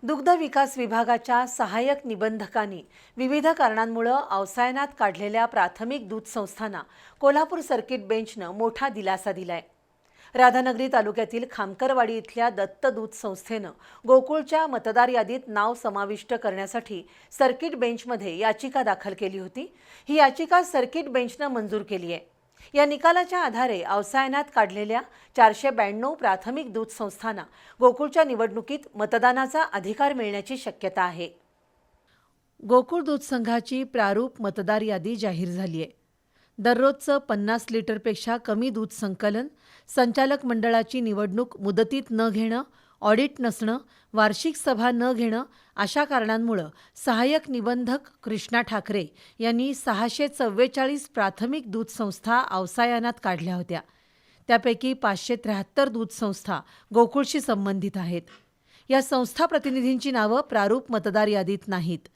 दुग्ध विकास विभागाच्या सहाय्यक निबंधकांनी विविध कारणांमुळे अवसायनात काढलेल्या प्राथमिक दूध संस्थांना कोल्हापूर सर्किट बेंचनं मोठा दिलासा दिलाय। राधानगरी तालुक्यातील खामकरवाडी इथल्या दत्त दूध संस्थेनं गोकुळच्या मतदार यादीत नाव समाविष्ट करण्यासाठी सर्किट बेंचमध्ये याचिका दाखल केली होती। ही याचिका सर्किट बेंचनं मंजूर केली आहे। या निकालाच्या आधारे अवसायनात काढलेल्या 492 प्राथमिक दूध संस्थांना गोकुळच्या निवडणुकीत मतदानाचा अधिकार मिळण्याची शक्यता आहे। गोकुळ दूध संघाची प्रारूप मतदार यादी जाहीर झाली आहे। दररोजचं 50 लिटरपेक्षा कमी दूध संकलन, संचालक मंडळाची निवडणूक मुदतीत न घेणं, ऑडिट नसणं, वार्षिक सभा न घेणं अशा कारणांमुळे सहाय्यक निबंधक कृष्णा ठाकरे यांनी 644 प्राथमिक दूध संस्था अवसायनात काढल्या होत्या। त्यापैकी 573 दूध संस्था गोकुळशी संबंधित आहेत। या संस्था प्रतिनिधींची नावं प्रारूप मतदार यादीत नाहीत।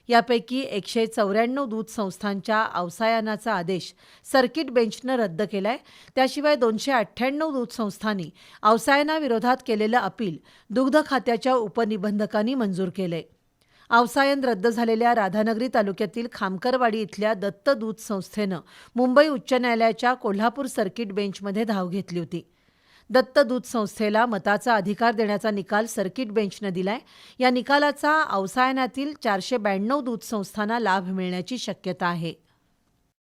यापैकी 194 दूध संस्थांच्या अवसायनाचा आदेश सर्किट बेंचनं रद्द केलाय। त्याशिवाय 298 दूध संस्थांनी अवसायनाविरोधात केलेलं अपील दुग्ध खात्याच्या उपनिबंधकांनी मंजूर केलंय। अवसायन रद्द झालेल्या राधानगरी तालुक्यातील खामकरवाडी इथल्या दत्त दूध संस्थेनं मुंबई उच्च न्यायालयाच्या कोल्हापूर सर्किट बेंचमध्ये धाव घेतली होती। दत्त दूध संस्थेला मताचा अधिकार देण्याचा निकाल सर्किट बेंचनं दिलाय। या निकालाचा अवसायनातील 492 दूध संस्थांना लाभ मिळण्याची शक्यता आहे।